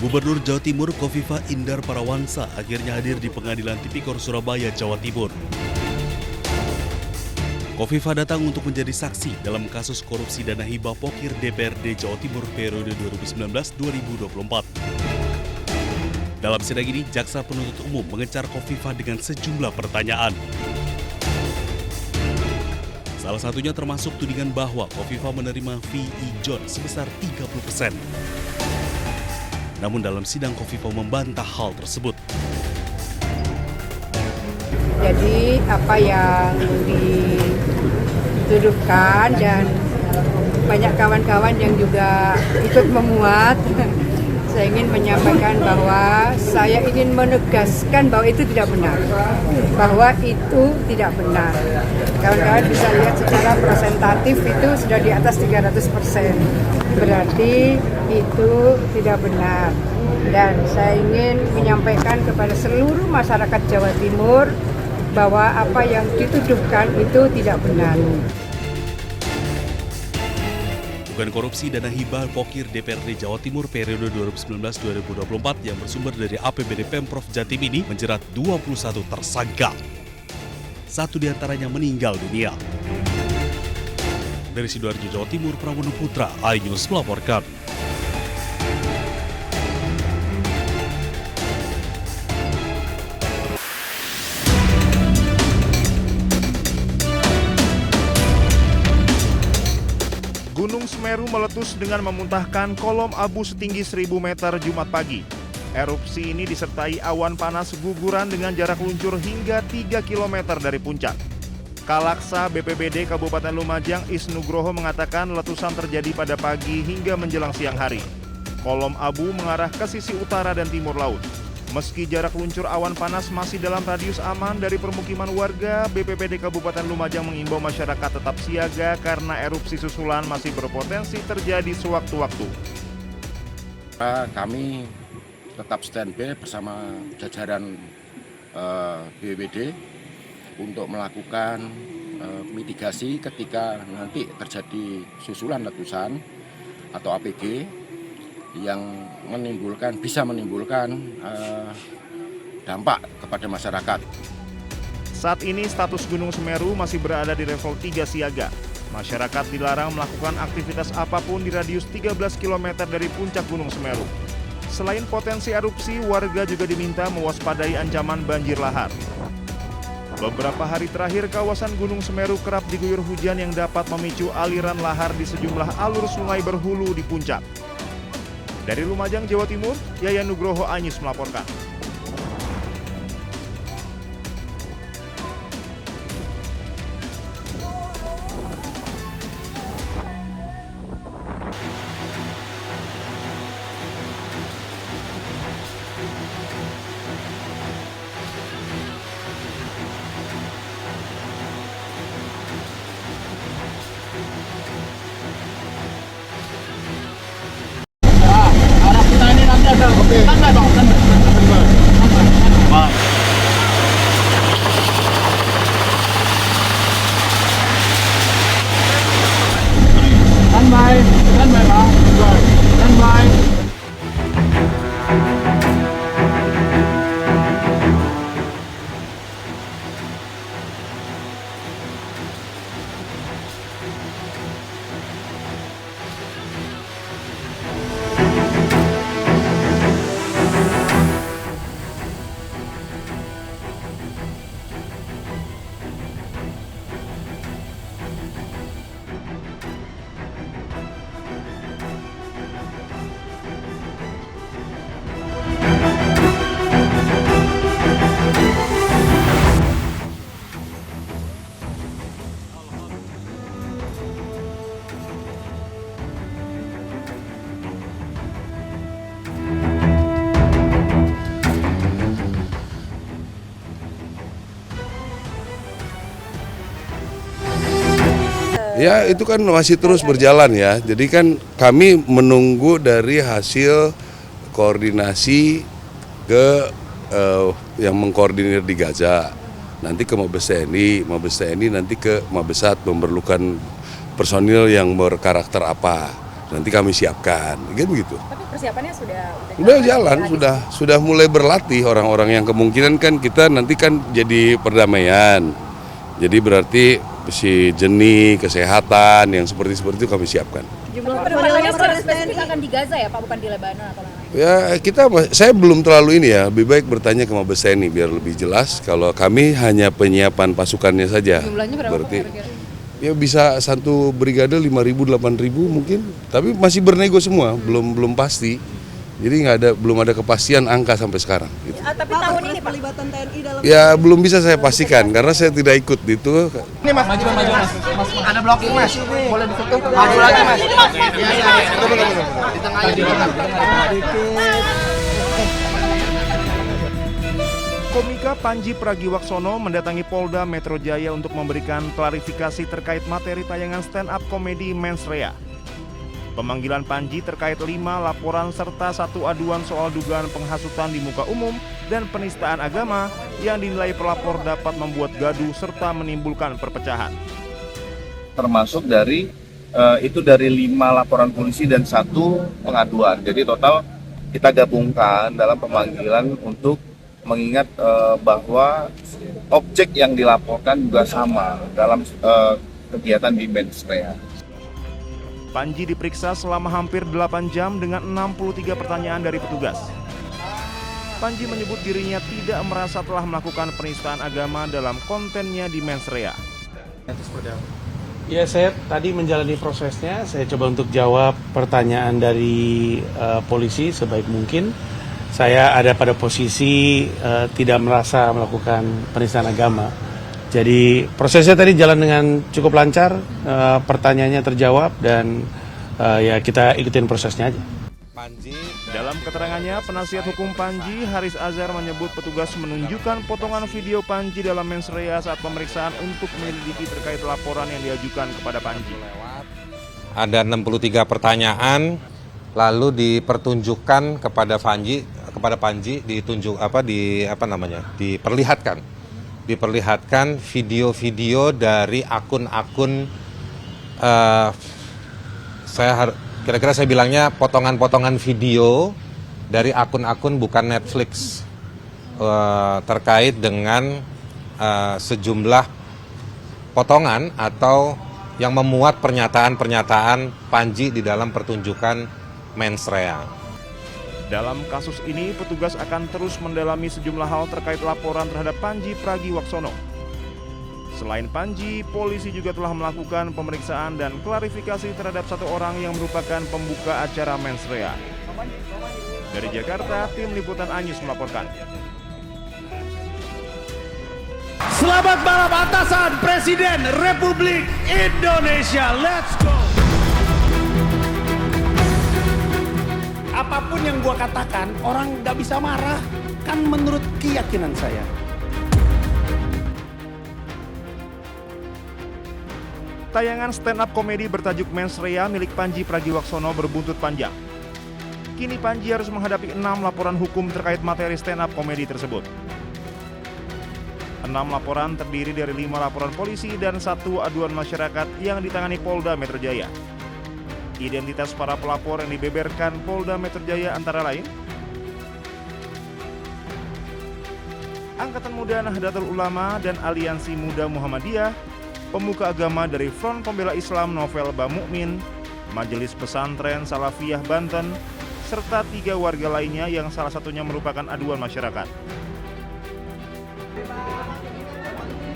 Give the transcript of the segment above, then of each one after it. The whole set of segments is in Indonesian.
Gubernur Jawa Timur Kofifa Indar Parawansa akhirnya hadir di Pengadilan Tipikor Surabaya, Jawa Timur. Kofifa datang untuk menjadi saksi dalam kasus korupsi dana hibah Pokir DPRD Jawa Timur periode 2019-2024. Dalam sidang ini, Jaksa Penuntut Umum mengejar Kofifa dengan sejumlah pertanyaan. Salah satunya termasuk tudingan bahwa Kofifa menerima fee ijon sebesar 30%. Namun dalam sidang Kofifa membantah hal tersebut. Jadi apa yang dituduhkan dan banyak kawan-kawan yang juga ikut memuat, saya ingin menyampaikan bahwa saya ingin menegaskan bahwa itu tidak benar. Bahwa itu tidak benar. Kawan-kawan bisa lihat secara presentatif itu sudah di atas 300%. Berarti itu tidak benar. Dan saya ingin menyampaikan kepada seluruh masyarakat Jawa Timur bahwa apa yang dituduhkan itu tidak benar. Dugaan korupsi dana hibah Pokir DPRD Jawa Timur periode 2019-2024 yang bersumber dari APBD Pemprov Jatim ini menjerat 21 tersangka. Satu diantaranya meninggal dunia. Dari Sidoarjo, Jawa Timur, Pramono Putra, iNews melaporkan. Gunung Semeru meletus dengan memuntahkan kolom abu setinggi 1000 meter Jumat pagi. Erupsi ini disertai awan panas guguran dengan jarak luncur hingga 3 km dari puncak. Kalaksa BPBD Kabupaten Lumajang Isnugroho mengatakan letusan terjadi pada pagi hingga menjelang siang hari. Kolom abu mengarah ke sisi utara dan timur laut. Meski jarak luncur awan panas masih dalam radius aman dari permukiman warga, BPBD Kabupaten Lumajang mengimbau masyarakat tetap siaga karena erupsi susulan masih berpotensi terjadi sewaktu-waktu. Kami tetap standby bersama jajaran BPBD untuk melakukan mitigasi ketika nanti terjadi susulan letusan atau APG yang bisa menimbulkan dampak kepada masyarakat. Saat ini status Gunung Semeru masih berada di level 3 siaga. Masyarakat dilarang melakukan aktivitas apapun di radius 13 km dari puncak Gunung Semeru. Selain potensi erupsi, warga juga diminta mewaspadai ancaman banjir lahar. Beberapa hari terakhir, kawasan Gunung Semeru kerap diguyur hujan yang dapat memicu aliran lahar di sejumlah alur sungai berhulu di puncak. Dari Lumajang, Jawa Timur, Yayan Nugroho, iNews melaporkan. Ya itu kan masih terus berjalan ya, jadi kan kami menunggu dari hasil koordinasi ke yang mengkoordinir di Gaza. nanti ke Mabes TNI nanti ke Mabesat memerlukan personil yang berkarakter apa, nanti kami siapkan, kan begitu. Tapi persiapannya Udah jalan, sudah mulai berlatih orang-orang yang kemungkinan kan kita nanti kan jadi perdamaian, jadi berarti si jenis kesehatan yang seperti itu kami siapkan. Jumlah personilnya secara spesifik akan di Gaza ya Pak, bukan di Lebanon atau mana? Ya saya belum terlalu ini ya, lebih baik bertanya ke Mabes TNI biar lebih jelas. Kalau kami hanya penyiapan pasukannya saja. Jumlahnya berapa berarti, Pak kira-kira? Ya bisa satu brigade 5.000, 8.000 mungkin, tapi masih bernego semua, belum pasti. Jadi belum ada kepastian angka sampai sekarang. Gitu. Tapi tahun ini Pak, pelibatan TNI dalam Ya belum bisa saya pastikan karena saya tidak ikut itu. Ini mas, maju mas. Ada blocking mas, boleh ditutup. Maju lagi mas. Di tengah aja. Komika Panji Pragiwaksono mendatangi Polda Metro Jaya untuk memberikan klarifikasi terkait materi tayangan stand-up komedi Mens Rea. Pemanggilan Panji terkait 5 laporan serta 1 aduan soal dugaan penghasutan di muka umum dan penistaan agama yang dinilai pelapor dapat membuat gaduh serta menimbulkan perpecahan. Termasuk dari dari 5 laporan polisi dan 1 pengaduan. Jadi total kita gabungkan dalam pemanggilan untuk mengingat bahwa objek yang dilaporkan juga sama dalam kegiatan di Mens Rea. Panji diperiksa selama hampir 8 jam dengan 63 pertanyaan dari petugas. Panji menyebut dirinya tidak merasa telah melakukan penistaan agama dalam kontennya di Mens Rea. Ya, saya tadi menjalani prosesnya, saya coba untuk jawab pertanyaan dari polisi sebaik mungkin. Saya ada pada posisi tidak merasa melakukan penistaan agama. Jadi prosesnya tadi jalan dengan cukup lancar, pertanyaannya terjawab dan ya kita ikutin prosesnya aja. Dalam keterangannya, penasihat hukum Panji, Haris Azhar menyebut petugas menunjukkan potongan video Panji dalam Mens Rea saat pemeriksaan untuk menyelidiki terkait laporan yang diajukan kepada Panji. Ada 63 pertanyaan, lalu dipertunjukkan kepada Panji diperlihatkan video-video dari akun-akun kira-kira saya bilangnya potongan-potongan video dari akun-akun bukan Netflix terkait dengan sejumlah potongan atau yang memuat pernyataan-pernyataan Panji di dalam pertunjukan Mens Rea. Dalam kasus ini, petugas akan terus mendalami sejumlah hal terkait laporan terhadap Panji Pragiwaksono. Selain Panji, polisi juga telah melakukan pemeriksaan dan klarifikasi terhadap 1 orang yang merupakan pembuka acara Mens Rea. Dari Jakarta, tim liputan Anyus melaporkan. Selamat malam atasan Presiden Republik Indonesia. Let's go. Apapun yang gua katakan, orang gak bisa marah. Kan menurut keyakinan saya. Tayangan stand-up komedi bertajuk Mens Rea milik Panji Pragiwaksono berbuntut panjang. Kini Panji harus menghadapi 6 laporan hukum terkait materi stand-up komedi tersebut. 6 laporan terdiri dari 5 laporan polisi dan 1 aduan masyarakat yang ditangani Polda Metro Jaya. Identitas para pelapor yang dibeberkan Polda Metro Jaya antara lain Angkatan Muda Nahdlatul Ulama dan Aliansi Muda Muhammadiyah, pemuka agama dari Front Pembela Islam Novel Bamukmin, Majelis Pesantren Salafiyah Banten, serta 3 warga lainnya yang salah satunya merupakan aduan masyarakat.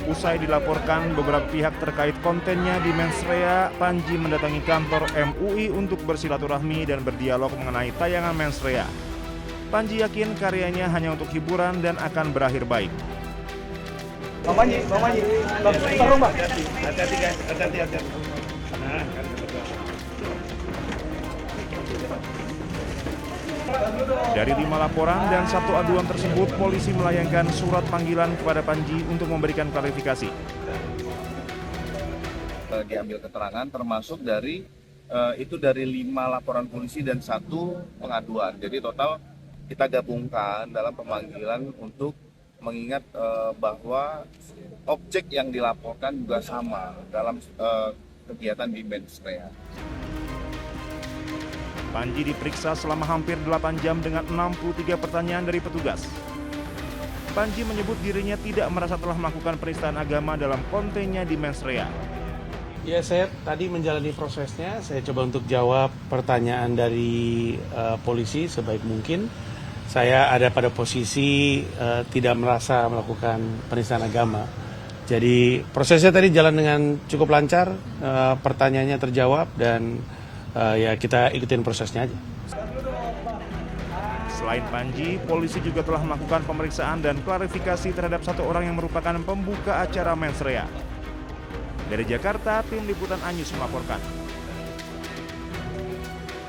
Usai dilaporkan beberapa pihak terkait kontennya di Mens Rea, Panji mendatangi kantor MUI untuk bersilaturahmi dan berdialog mengenai tayangan Mens Rea. Panji yakin karyanya hanya untuk hiburan dan akan berakhir baik. Bang Panji. Tolong Bang. Hati-hati guys, hati-hati. Dari 5 laporan dan 1 aduan tersebut, polisi melayangkan surat panggilan kepada Panji untuk memberikan klarifikasi. Diambil keterangan termasuk dari 5 laporan polisi dan 1 pengaduan. Jadi total kita gabungkan dalam pemanggilan untuk mengingat bahwa objek yang dilaporkan juga sama dalam kegiatan di mensrea. Panji diperiksa selama hampir 8 jam dengan 63 pertanyaan dari petugas. Panji menyebut dirinya tidak merasa telah melakukan penistaan agama dalam kontennya di mensrea. Ya, saya tadi menjalani prosesnya, saya coba untuk jawab pertanyaan dari polisi sebaik mungkin. Saya ada pada posisi tidak merasa melakukan penistaan agama. Jadi prosesnya tadi jalan dengan cukup lancar, pertanyaannya terjawab dan ya kita ikutin prosesnya aja. Selain Panji, polisi juga telah melakukan pemeriksaan dan klarifikasi terhadap 1 orang yang merupakan pembuka acara mensrea. Dari Jakarta, tim liputan Anyus melaporkan.